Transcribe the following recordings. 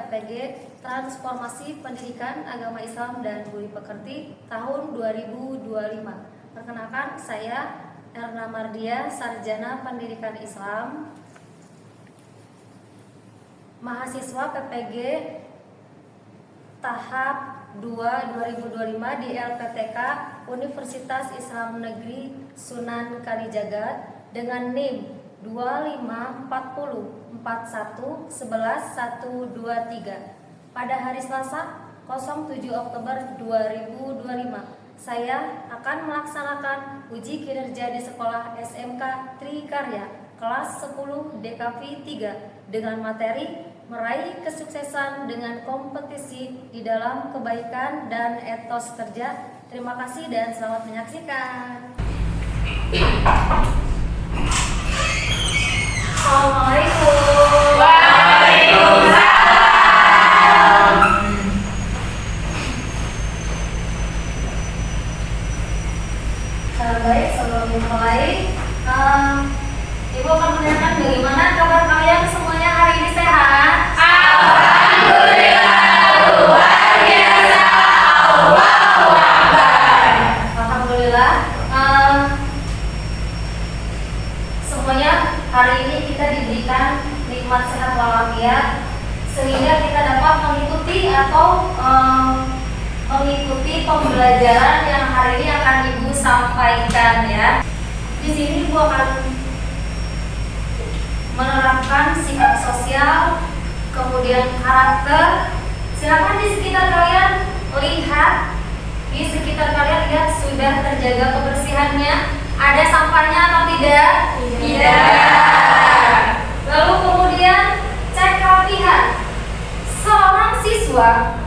PPG Transformasi Pendidikan Agama Islam dan Budi Pekerti tahun 2025. Perkenalkan, saya Erna Mardia, Sarjana Pendidikan Islam, mahasiswa PPG tahap 2 2025 di LPTK Universitas Islam Negeri Sunan Kalijaga dengan NIM 254041111123 pada hari Selasa 07 Oktober 2025. Saya akan melaksanakan uji kinerja di sekolah SMK Trikarya kelas 10 DKV 3 dengan materi meraih kesuksesan dengan kompetisi di dalam kebaikan dan etos kerja. Terima kasih dan selamat menyaksikan. Assalamualaikum. Waalaikumsalam. Baik, sebelum dimulai, Ibu akan menanyakan bagaimana kabar kalian semuanya hari ini, sehat? Alhamdulillah, luar biasa. Allahu Akbar. Alhamdulillah. Semuanya hari ini kita diberikan nikmat sehat walafiat sehingga kita dapat mengikuti atau mengikuti pembelajaran yang hari ini akan Ibu sampaikan ya. Di sini Ibu akan menerapkan sikap sosial, kemudian karakter. Silakan di sekitar kalian lihat, lihat sudah terjaga kebersihannya, ada sampahnya atau tidak? Tidak. Lalu kemudian cek kerapihan. Seorang siswa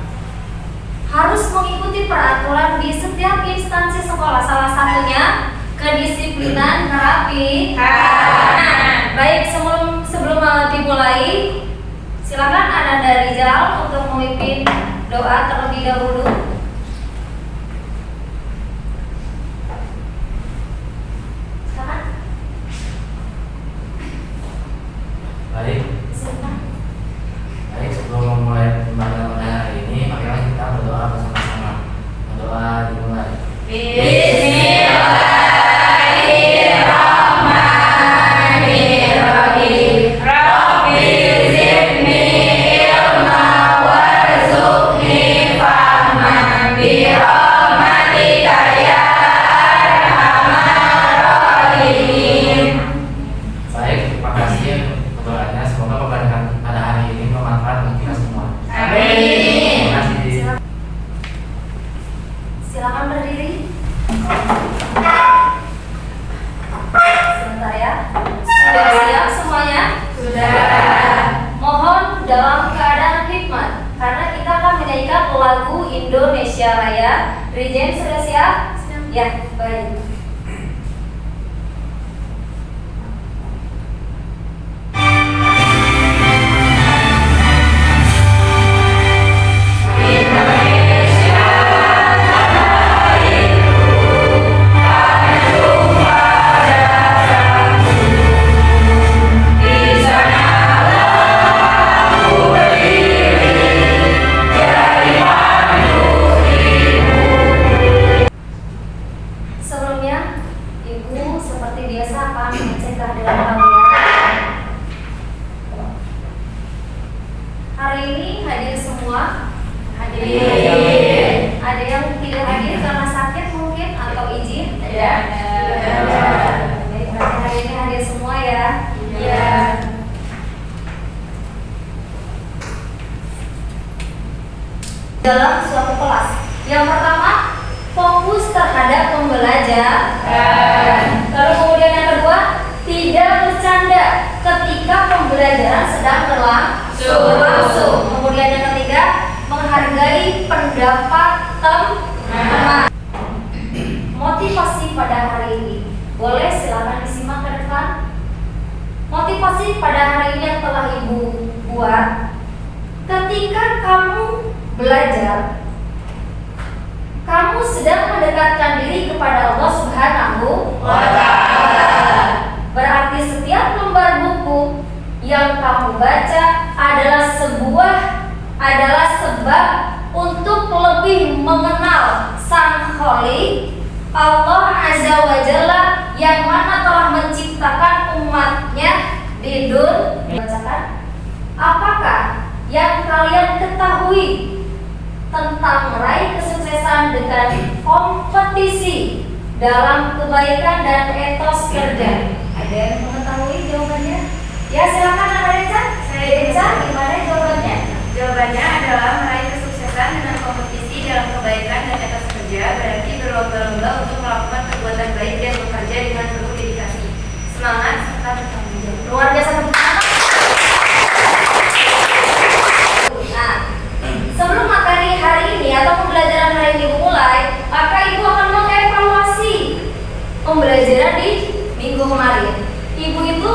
harus mengikuti peraturan di setiap instansi sekolah, salah satunya kedisiplinan kerapihan. Baik, sebelum dimulai, silakan Ananda Rizal untuk memimpin doa terlebih dahulu. Silakan. Baik, sebelum memulai pembelajaran pada hari ini, marilah kita berdoa bersama-sama. Berdoa dimulai. Bismillahirrahmanirrahim. Rabbi zidni ilma warzuqni fahman birahmatika ya arhamar rahimin. Baik, terima kasih untuk doanya. Semoga pembelajaran pada hari ini bermanfaat bagi kita semua. Amin. Terima kasih. Silakan berdiri. Sebentar ya. Sudah siap semuanya? Sudah. Mohon dalam keadaan hikmat, karena kita akan menyanyikan lagu Indonesia Raya. Rijen sudah siap? Ya, baik. Sebelumnya, Ibu seperti biasa akan mengecek kehadiran kalian. Hari ini hadir semua? Hadir. Ada yang tidak hadir karena sakit mungkin atau izin? Ada. Baik, berarti hari ini hadir semua ya? Iya. Dalam suatu kelas, yang pertama fokus terhadap pembelajaran. Lalu kemudian yang kedua, tidak bercanda ketika pembelajaran sedang berlangsung. Kemudian yang ketiga, menghargai pendapat teman. Motivasi pada hari ini, boleh silakan disimak ke depan. Motivasi pada hari ini yang telah Ibu buat. Ketika kamu belajar, kamu sedang mendekatkan diri kepada Allah Subhanahu wa Ta'ala. Berarti setiap lembar buku yang kamu baca adalah sebuah adalah sebab untuk lebih mengenal Sang Khalik Allah Azza wa Jalla yang mana telah menciptakan umatnya di dunia. Apakah yang kalian ketahui tentang meraih kesuksesan dengan kompetisi dalam kebaikan dan etos kerja? Ada yang mengetahui jawabannya? Ya, silakan Anda Reca. Reca, gimana jawabannya? Jawabannya adalah meraih kesuksesan dengan kompetisi dalam kebaikan dan etos kerja, berarti berlomba-lomba untuk melakukan perbuatan baik dan bekerja dengan penuh dedikasi, semangat serta bertanggung jawab. Luar biasa, tepuk tangan. Nah, sebelum materi hari ini atau pembelajaran hari ini dimulai, maka Ibu akan mengevaluasi pembelajaran di minggu kemarin. Ibu itu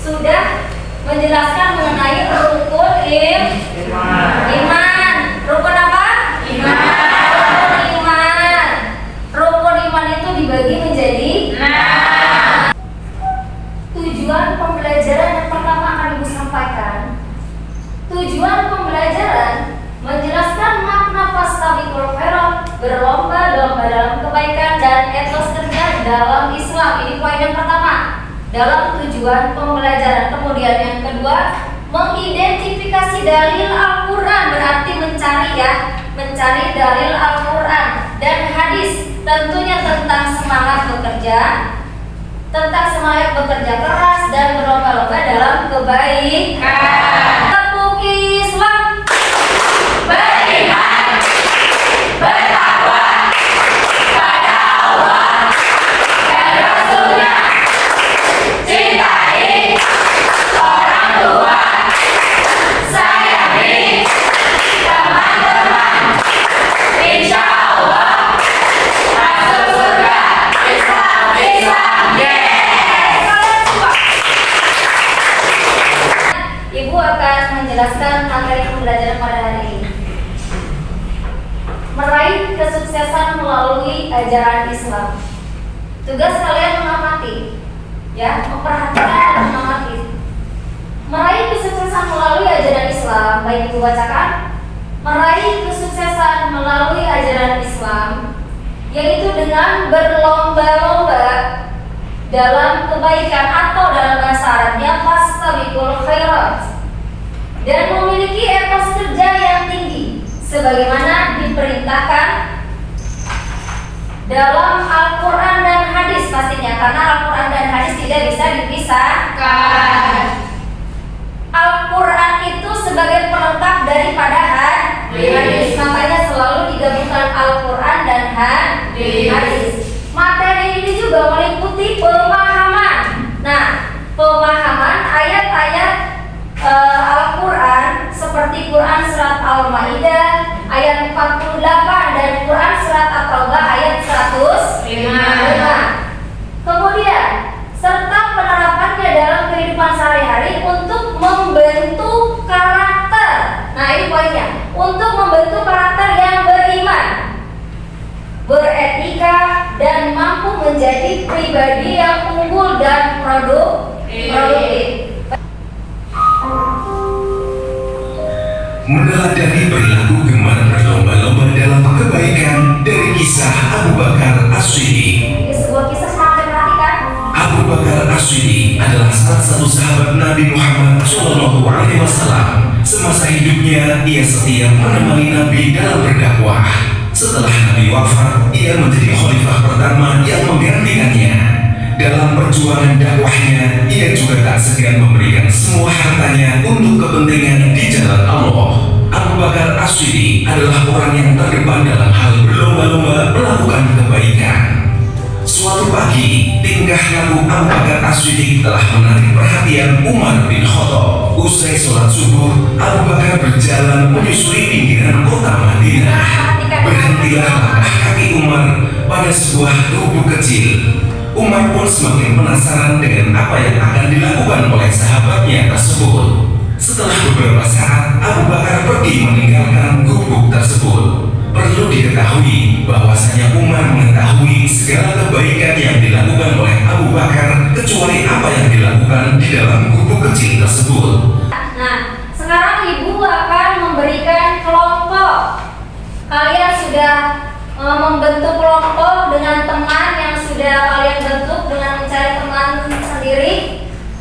sudah menjelaskan mengenai rukun iman. Rukun apa? Iman. Rukun iman itu dibagi menjadi tujuan pembelajaran yang pertama akan Ibu sampaikan. Tujuan pembelajaran menjelaskan makna fastabiqul khairat, berlomba-lomba dalam kebaikan dan etos kerja dalam Islam. Ini poin yang pertama dalam tujuan pembelajaran. Kemudian yang kedua, mengidentifikasi dalil Al-Quran, berarti mencari dalil Al-Quran dan hadis, tentunya tentang semangat bekerja keras dan berlomba-lomba dalam kebaikan. Tepuk Islam, beriman, bertakwa pada Allah dan Rasulnya, cintai orang tua, sayangi teman-teman, insya Allah masuk surga. Islam, Ibu akan menjelaskan materi pembelajaran pada hari ini. Meraih kesuksesan melalui ajaran Islam. Tugas kalian mengamati, ya, memperhatikan dan mengamati. Meraih kesuksesan melalui ajaran Islam, baik Ibu bacakan. Meraih kesuksesan melalui ajaran Islam, yaitu dengan berlomba-lomba dalam kebaikan atau dalam bahasa Arabnya fastabiqul khairat, dan memiliki etos kerja yang tinggi sebagaimana diperintahkan dalam Al-Quran dan hadis pastinya, karena Al-Quran dan hadis tidak bisa dipisahkan. Al-Quran itu sebagai pelengkap daripada hadis, makanya selalu digabungkan Al-Quran dan hadis. Materi ini juga meliputi pemahaman. Nah, pemahaman ayat-ayat Al-Quran seperti Quran surat Al-Maidah ayat 48 dan Quran surat At-Taubah ayat 105. Kemudian serta penerapannya dalam kehidupan sehari-hari untuk membentuk karakter. Nah, ini poinnya, untuk membentuk karakter yang beriman, beretika, dan mampu menjadi pribadi yang unggul dan produktif. Meneladani perilaku gemar berlomba-lomba dalam kebaikan dari kisah Abu Bakar As-Siddiq. Ini sebuah kisah sangat diperhatikan. Abu Bakar As-Siddiq adalah salah satu sahabat Nabi Muhammad SAW. Semasa hidupnya, ia setia menemani Nabi dalam berdakwah. Setelah Nabi wafat, ia menjadi khalifah pertama yang menggantikannya. Dalam perjuangan dakwahnya, ia juga tak segan memberikan semua hartanya untuk kepentingan di jalan Allah. Abu Bakar As-Siddiq adalah orang yang terdepan dalam hal berlomba-lomba melakukan kebaikan. Suatu pagi, tingkah laku Abu Bakar As-Siddiq telah menarik perhatian Umar bin Khattab. Usai sholat subuh, Abu Bakar berjalan menyusuri pinggiran kota Madinah. Berhentilah langkah kaki Umar pada sebuah gubuk kecil. Umar pun semakin penasaran dengan apa yang akan dilakukan oleh sahabatnya tersebut. Setelah beberapa saat, Abu Bakar pergi meninggalkan gubuk tersebut. Perlu diketahui bahwasanya Umar mengetahui segala kebaikan yang dilakukan oleh Abu Bakar kecuali apa yang dilakukan di dalam gubuk kecil tersebut. Nah, sekarang Ibu akan sudah membentuk kelompok dengan teman yang sudah kalian bentuk dengan mencari teman sendiri.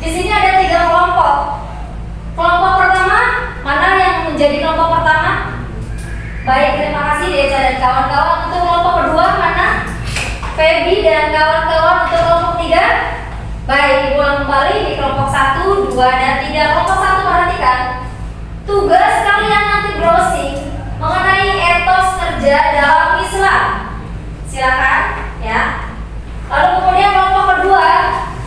Di sini ada 3 kelompok. Kelompok pertama, mana yang menjadi kelompok pertama? Baik, terima kasih Deca dan kawan-kawan. Untuk kelompok kedua mana? Feby dan kawan-kawan. Untuk kelompok 3? Baik, diulang kembali di kelompok 1, 2, dan 3. Kelompok 1 perhatikan. Tugas kalian nanti browsing mengenai etos kerja dalam Islam. Silakan ya. Lalu kemudian kelompok kedua,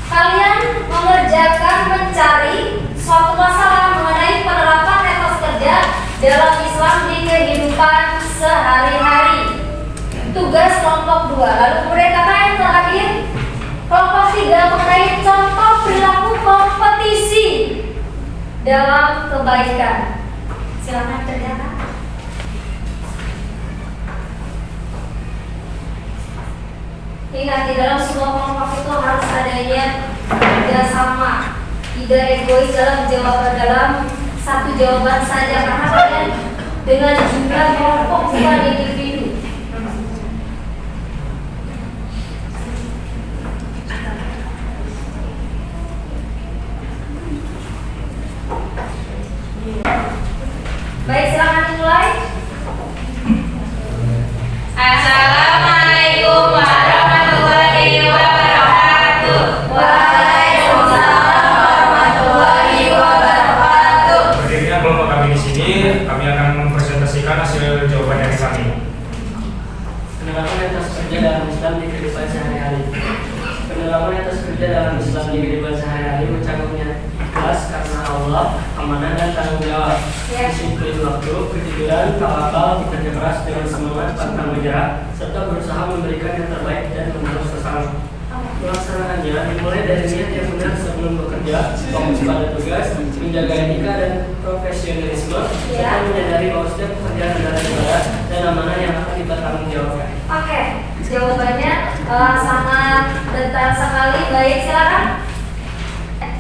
kalian mengerjakan mencari suatu masalah mengenai penerapan etos kerja dalam Islam di kehidupan sehari-hari. Tugas kelompok 2. Lalu kemudian kata yang terakhir, kelompok 3 mengenai contoh perilaku kompetisi dalam kebaikan. Silakan kerjakan. Ingat, di dalam semua kelompok itu harus adanya kerjasama, tidak egois dalam satu jawaban saja, karena kalian dengan jumlah kelompok bukan individu. Baik, silakan dimulai. Assalamualaikum warahmatullahi wabarakatuh. Waalaikumsalam warahmatullahi wabarakatuh. Berdirinya kelompok kami di sini, kami akan mempresentasikan hasil jawaban dari kami. Penerapan etos kerja dalam Islam di kehidupan sehari-hari. Penerapan etos kerja dalam Islam di kehidupan sehari-hari mencangkupnya ikhlas karena Allah, amanah dan tanggung jawab, disiplin waktu, kejujuran, tawakal, bekerja keras dengan semangat, pantang menyerah, serta berusaha memberikan yang terbaik dan menolong sesama. Pelaksanaannya dimulai dari niat yang benar sebelum bekerja, fokus pada tugas, menjaga etika dan profesionalisme, serta menyadari bahwa setiap pekerjaan adalah ibadah dan amanah yang akan dipertanggungjawabkan. Oke, jawabannya sangat detail sekali. Baik, silakan.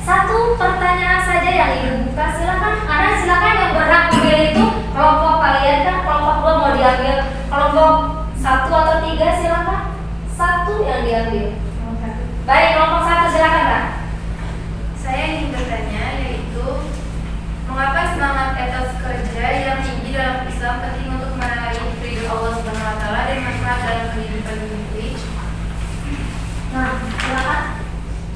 Satu pertanyaan saja yang Ibu buka, silakan. Karena silakan yang berhak memilih itu kelompok kalian kan, kelompok 2 mau diambil kelompok 1 atau 3, silakan. 1 yang diambil. Baik, kelompok 1 silakan, Kak. Saya ingin bertanya, yaitu mengapa semangat etos kerja yang tinggi dalam Islam penting untuk meraih ridho Allah Subhanahu wa taala dan manfaat dalam kehidupan ini? Nah, silakan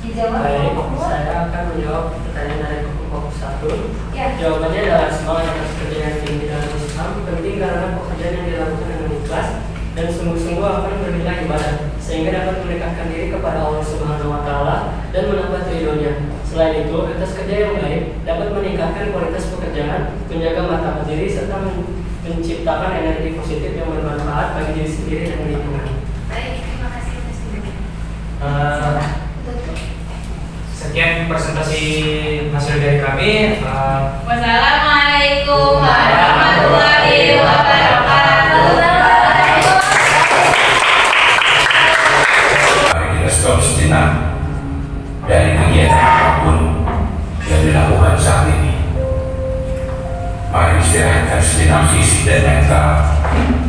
dijawab Baik, kelompok 2. saya akan menjawab pertanyaan dari kelompok 1. Ya. Jawabannya adalah semangat atas kerja yang tinggi dalam Islam penting karena pekerjaan yang dilakukan dengan ikhlas dan sungguh-sungguh akan bernilai ibadah, sehingga dapat mendekatkan diri kepada Allah Subhanahu wa taala dan menambah ridhonya. Selain itu, etos kerja yang baik dapat meningkatkan kualitas pekerjaan, menjaga martabat diri serta menciptakan energi positif yang bermanfaat bagi diri sendiri dan lingkungan. Baik, terima kasih atas Sekian presentasi hasil dari kami. Wassalamualaikum warahmatullahi wabarakatuh. Mari kita stop sejenak dari kegiatan apapun yang dilakukan saat ini. Mari istirahatkan sejenak fisik dan mental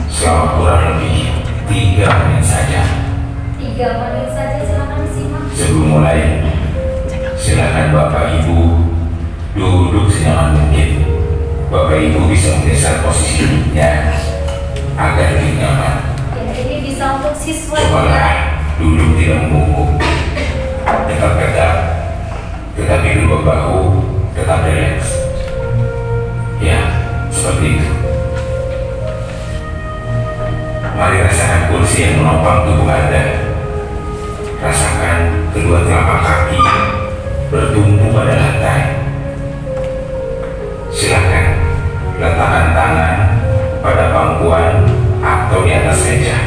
selama kurang lebih 3 menit saja. 3 menit saja, silakan disimak. Sebelum mulai, silakan Bapak Ibu duduk senyaman mungkin. Bapak Ibu bisa menggeser posisinya agar lebih nyaman. Ya, ini bisa untuk siswa Cobalah juga. duduk tidak membungkuk, tetap tegak, tetapi kedua bahu tetap rileks. Ya, seperti itu. Mari rasakan kursi yang menopang tubuh Anda. Rasakan kedua telapak kaki bertumpu pada lantai. Silakan letakkan tangan pada pangkuan atau di atas meja.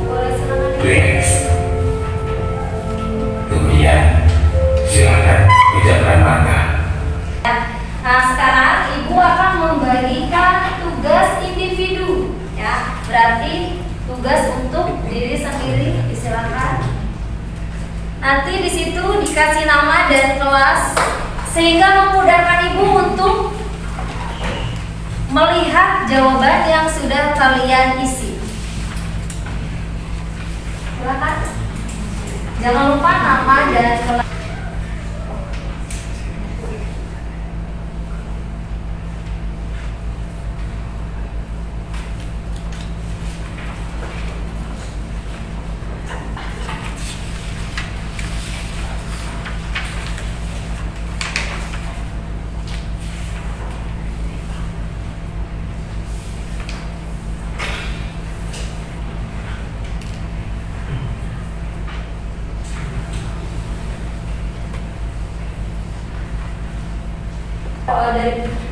Boleh silakan. Relax. Kemudian silakan pejamkan mata. Nah, sekarang Ibu akan membagikan tugas individu, ya. Berarti tugas untuk diri sendiri, silakan. Nanti di situ dikasih nama dan kelas sehingga memudahkan Ibu untuk melihat jawaban yang sudah kalian isi. Silakan. Jangan lupa nama dan kelas.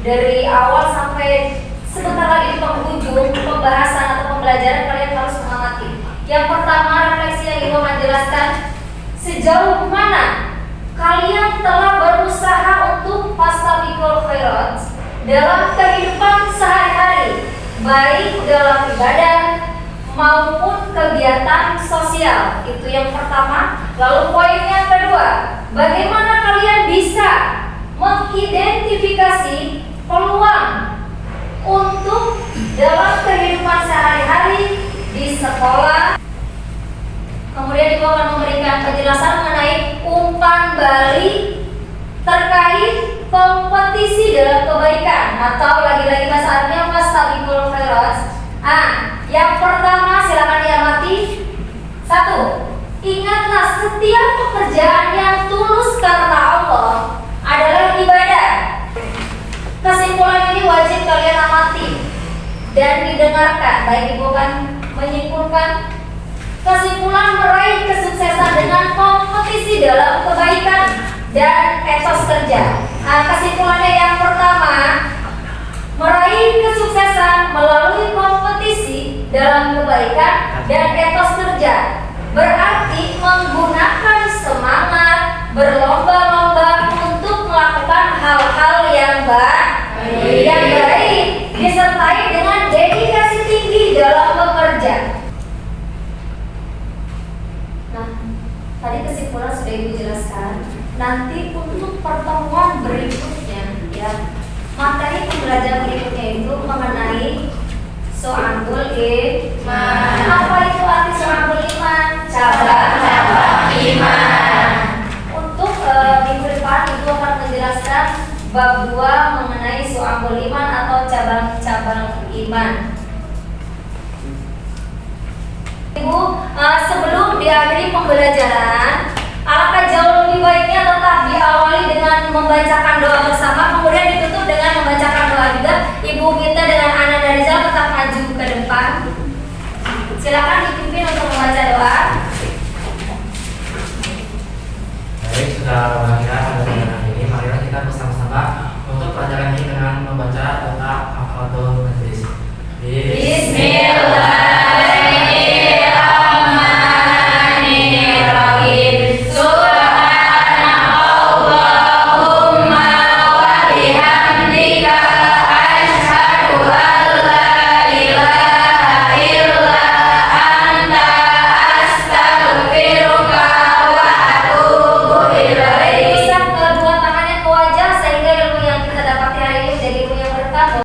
Dari awal sampai sebentar lagi di penghujung pembahasan atau pembelajaran kalian harus mengamati. Yang pertama, refleksi yang Ibu akan jelaskan, sejauh mana kalian telah berusaha untuk fastabiqul khairat dalam kehidupan sehari-hari, baik dalam ibadah maupun kegiatan sosial. Itu yang pertama. Lalu poin yang kedua, bagaimana kalian bisa mengidentifikasi peluang untuk dalam kehidupan sehari-hari di sekolah. Kemudian Ibu akan memberikan penjelasan mengenai umpan balik terkait kompetisi dalam kebaikan, atau lagi-lagi bahasa Arabnya fastabiqul khairat. Yang pertama silakan diamati. 1. Ingatlah setiap pekerjaan yang tulus karena Allah adalah ibadah. Kesimpulan ini wajib kalian amati dan didengarkan. Baik, Ibu akan menyimpulkan kesimpulan meraih kesuksesan dengan kompetisi dalam kebaikan dan etos kerja. Kesimpulannya yang pertama, meraih kesuksesan melalui kompetisi dalam kebaikan dan etos kerja berarti menggunakan semangat berlomba-lomba untuk melakukan hal-hal yang baik, disertai dengan dedikasi tinggi dalam bekerja. Nah, tadi kesimpulan sudah Ibu jelaskan. Nanti untuk pertemuan berikutnya, ya, materi pembelajaran berikutnya itu mengenai so'abul iman. Apa itu arti so'abul iman? Cabang-cabang iman. Untuk minggu depan Ibu akan menjelaskan bab 2 mengenai so'abul iman atau cabang-cabang iman. Ibu, sebelum diakhiri pembelajaran, alangkah jauh lebih baiknya tetap diawali dengan membacakan doa bersama, kemudian ditutup dengan membacakan doa juga. Ibu minta dengan Ana dan Rizal tetap maju ke depan. Silakan dipimpin untuk membaca doa. Baik, sudah berakhir pada pelajaran ini. Marilah kita bersama-sama untuk pelajaran ini dengan membaca doa Al-Fatihah.